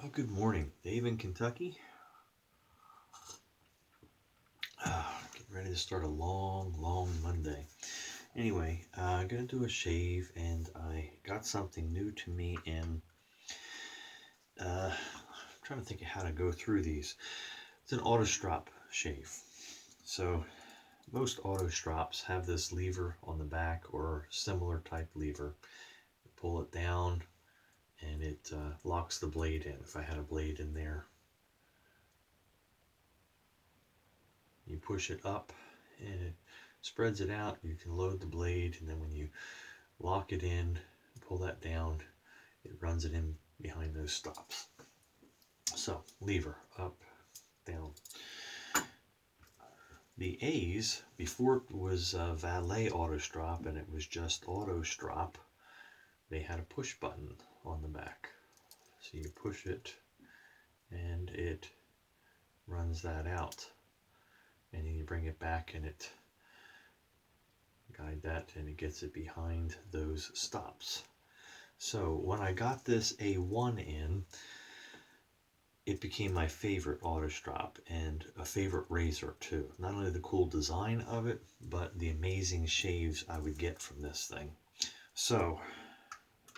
Oh, good morning, Dave in Kentucky. Getting ready to start a long Monday. Anyway, I'm gonna do a shave, and I got something new to me, and I'm trying to think of how to go through these. It's an auto strop shave. So most auto strops have this lever on the back or similar type lever. You pull it down, and it locks the blade in. If I had a blade in there, you push it up and it spreads it out. You can load the blade, and then when you lock it in, pull that down, it runs it in behind those stops. So lever up, down. The A's, before it was Valet auto strop and it was just auto strop, they had a push button on the back. So you push it and it runs that out, and then you bring it back and it guide that, and it gets it behind those stops. So when I got this A1 in, it became my favorite auto strop and a favorite razor too. Not only the cool design of it, but the amazing shaves I would get from this thing. So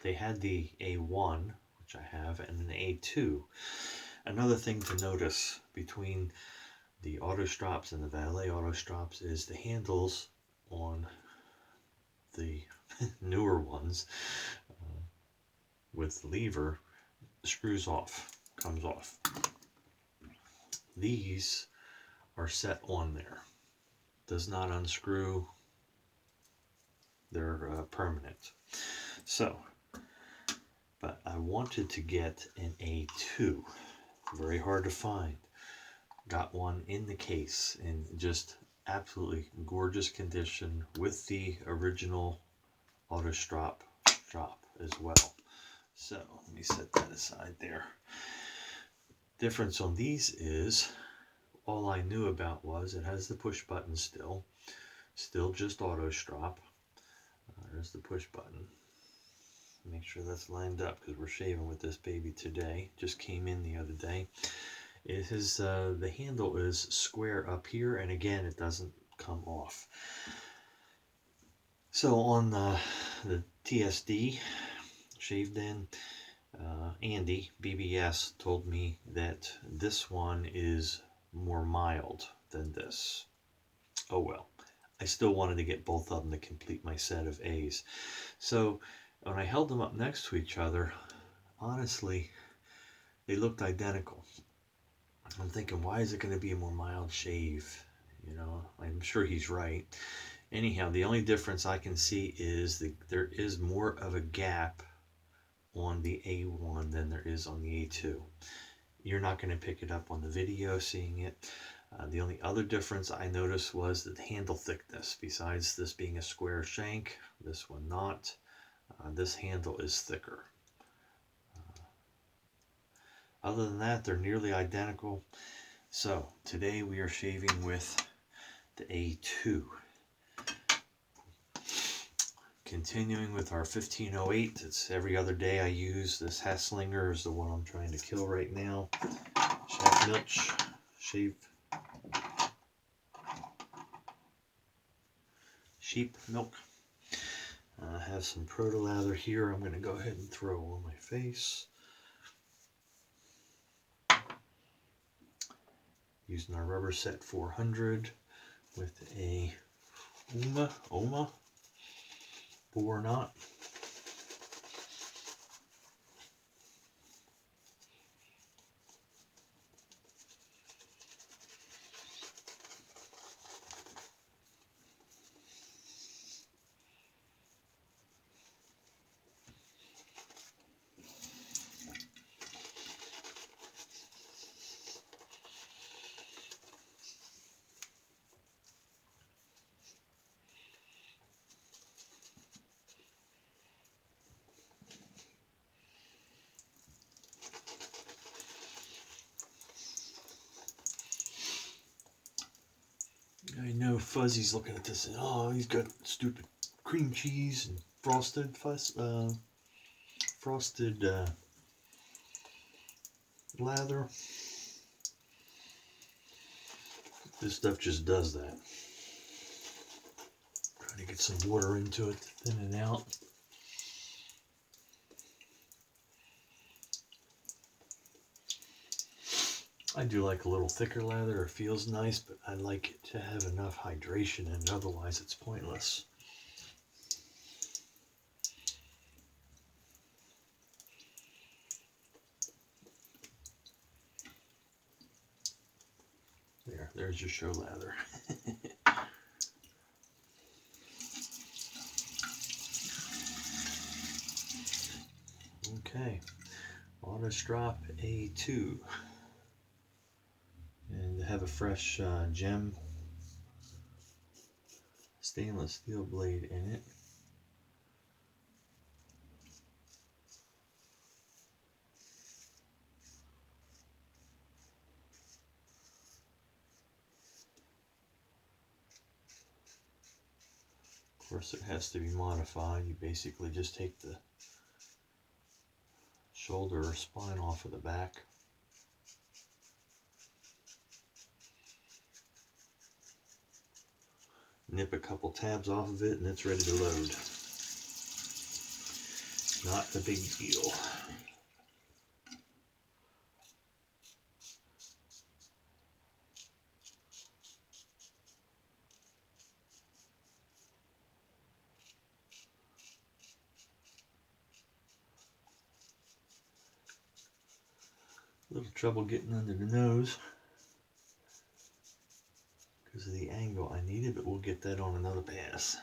they had the A1, which I have, and an A2. Another thing to notice between the auto strops and the Valet auto strops is the handles on the newer ones with the lever screws off, comes off. These are set on there, does not unscrew, they're permanent. So, but I wanted to get an A2, very hard to find. Got one in the case in just absolutely gorgeous condition with the original auto strop as well. So let me set that aside there. Difference on these is, all I knew about was it has the push button still just auto strop. There's the push button. Make sure that's lined up because we're shaving with this baby today. Just came in the other day. It is the handle is square up here, and again it doesn't come off. So on the TSD shaved in, Andy BBS told me that this one is more mild than this. Oh well, I still wanted to get both of them to complete my set of A's. So when I held them up next to each other, honestly, they looked identical. I'm thinking, why is it going to be a more mild shave? You know, I'm sure he's right. Anyhow, the only difference I can see is there is more of a gap on the A1 than there is on the A2. You're not going to pick it up on the video seeing it. The only other difference I noticed was the handle thickness. Besides this being a square shank, this one not. This handle is thicker. Other than that, they're nearly identical. So today we are shaving with the A2. Continuing with our 1508, it's every other day I use this Haslinger is the one I'm trying to kill right now. Schafmilch shave sheep milk. I have some proto lather here. I'm going to go ahead and throw on my face. Using our rubber set 400 with a Oma 4-knot. I know Fuzzy's looking at this and, oh, he's got stupid cream cheese and frosted lather. This stuff just does that. Try to get some water into it to thin it out. I do like a little thicker lather. It feels nice, but I like it to have enough hydration in it, otherwise it's pointless. There's your show lather. Okay, Auto Strop A2. And have a fresh gem stainless steel blade in it. Of course, it has to be modified. You basically just take the shoulder or spine off of the back. Nip a couple tabs off of it and it's ready to load. Not a big deal. A little trouble getting under the nose because of the angle I needed, but we'll get that on another pass.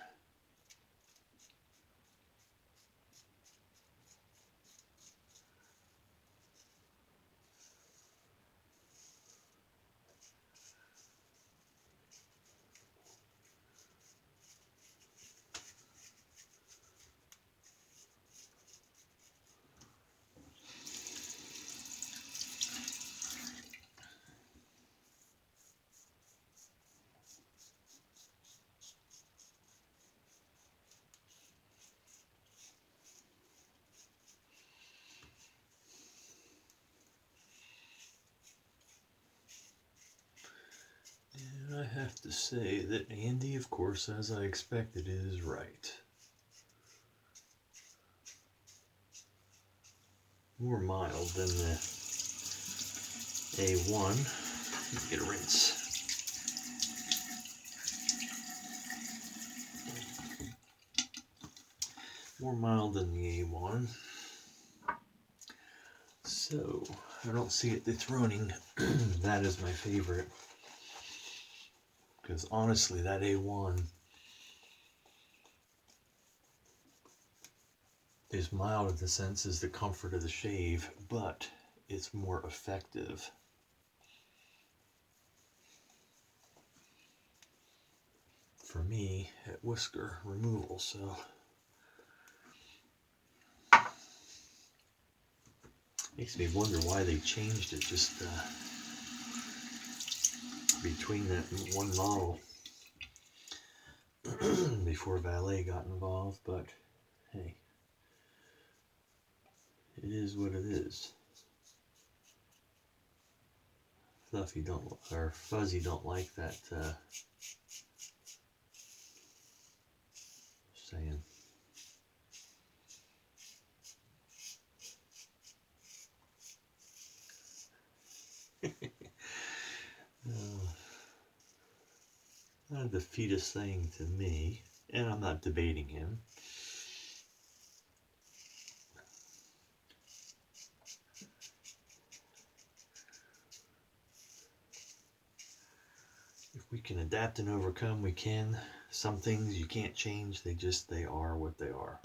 And I have to say that Andy, of course, as I expected, is right. More mild than the A1. Get a rinse. More mild than the A1. So, I don't see it dethroning. That is my favorite. Because honestly, that A1 is mild in the sense as the comfort of the shave, but it's more effective. For me, at whisker removal, so makes me wonder why they changed it just between that one model before Valet got involved, but hey, it is what it is. Fluffy don't, or Fuzzy don't like that saying. Not a defeatist thing to me, and I'm not debating him. If we can adapt and overcome, we can. Some things you can't change, they are what they are.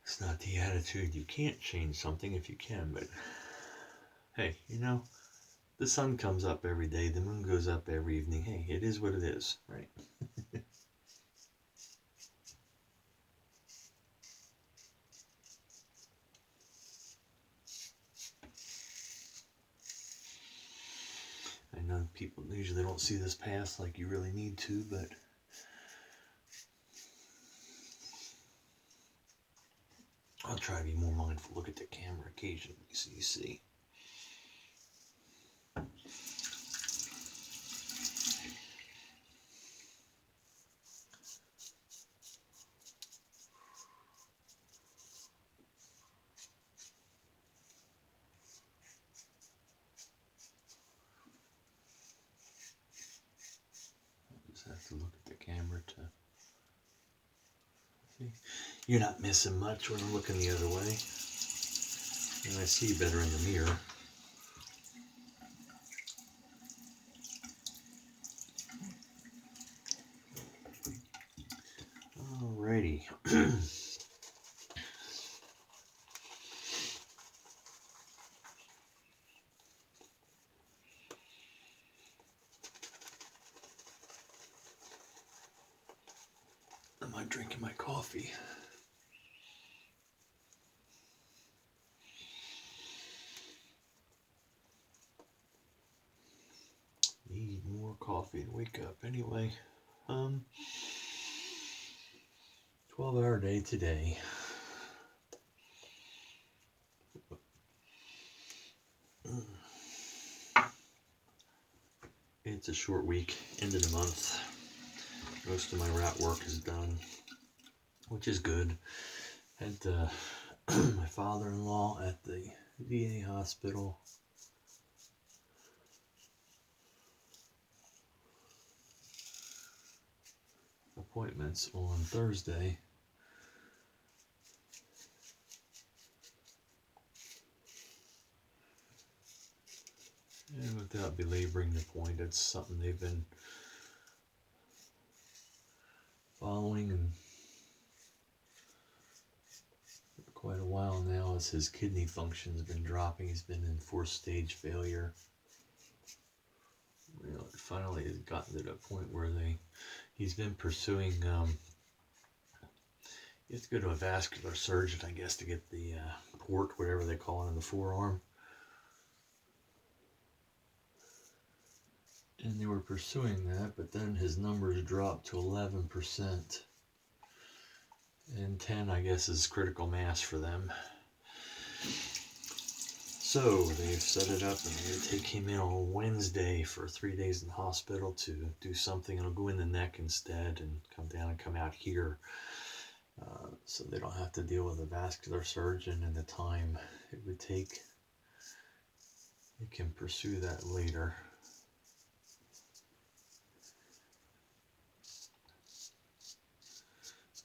It's not the attitude you can't change something if you can, but hey, you know, the sun comes up every day, the moon goes up every evening. Hey, it is what it is, right? I know people usually don't see this pass like you really need to, but I'll try to be more mindful. Look at the camera occasionally so you see. Just have to look at the camera to see. You're not missing much when I'm looking the other way. And I see better in the mirror. Alrighty. Am I drinking my coffee? Need more coffee to wake up anyway. 12-hour day today. It's a short week, end of the month. Most of my rat work is done, which is good. Had my father-in-law at the VA hospital. Appointments on Thursday. And without belaboring the point, it's something they've been following and for quite a while now, as his kidney function has been dropping. He's been in 4th stage failure. You know, it finally has gotten to the point where he's been pursuing, you have to go to a vascular surgeon, I guess, to get the port, whatever they call it, in the forearm. And they were pursuing that, but then his numbers dropped to 11%. And 10, I guess, is critical mass for them. So they've set it up, and they're going to take him in on Wednesday for 3 days in the hospital to do something. It'll go in the neck instead and come down and come out here. So they don't have to deal with a vascular surgeon and the time it would take. They can pursue that later.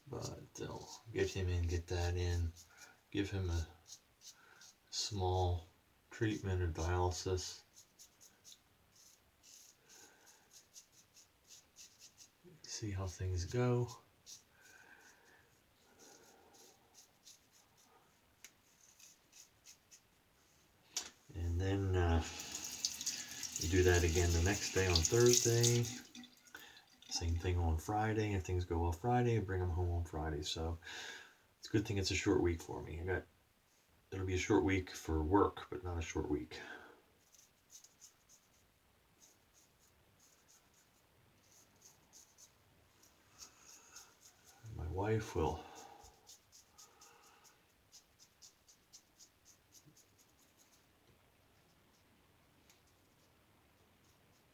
But they'll get him in, get that in, give him a small treatment or dialysis. See how things go. And then you do that again the next day on Thursday. Same thing on Friday. If things go well Friday, I bring them home on Friday. So it's a good thing it's a short week for me. It'll be a short week for work, but not a short week. My wife will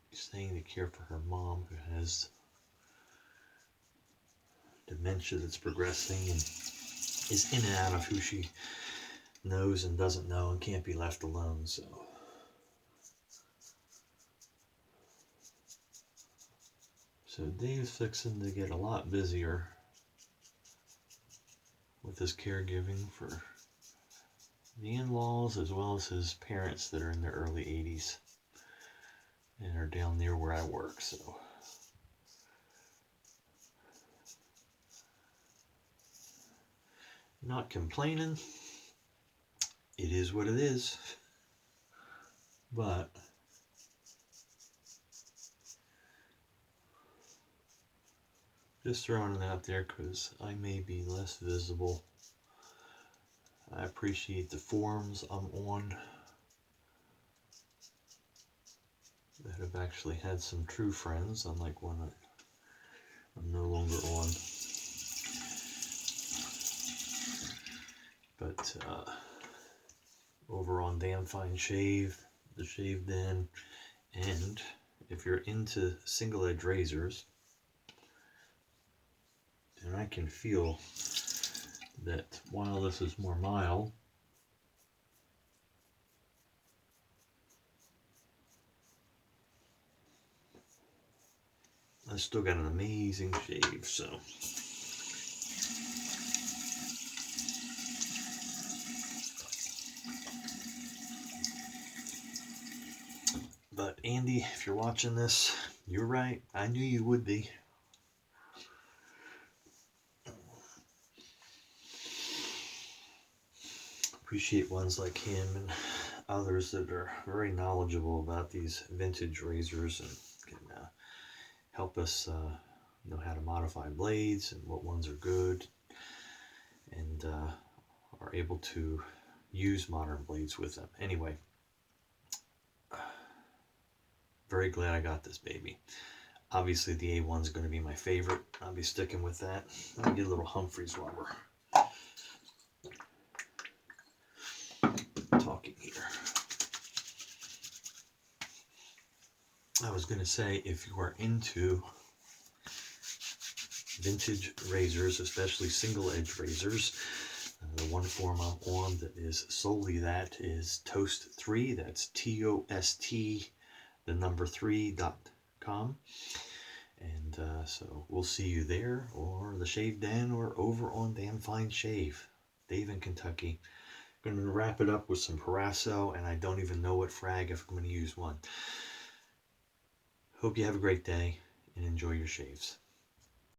be staying to care for her mom, who has dementia that's progressing and is in and out of who she knows and doesn't know and can't be left alone. So Dave's fixing to get a lot busier with his caregiving for the in-laws as well as his parents that are in their early 80s and are down near where I work. So not complaining. It is what it is. But just throwing it out there because I may be less visible. I appreciate the forums I'm on that have I've actually had some true friends, unlike one I'm no longer on. But over on Damn Fine Shave, the Shave Den, and if you're into single edge razors, and I can feel that while this is more mild, I still got an amazing shave, so. But Andy, if you're watching this, you're right. I knew you would be. Appreciate ones like him and others that are very knowledgeable about these vintage razors and can help us know how to modify blades and what ones are good, and are able to use modern blades with them. Anyway, very glad I got this baby. Obviously the A1 is going to be my favorite. I'll be sticking with that. Let me get a little Humphreys while we're talking here. I was going to say, if you are into vintage razors, especially single edge razors, the one form I'm on that is solely that is Toast 3. That's TOST, the number 3.com. And so we'll see you there, or the Shave Den, or over on Damn Fine Shave, Dave in Kentucky. I'm going to wrap it up with some Proraso, and I don't even know what frag if I'm going to use one. Hope you have a great day and enjoy your shaves.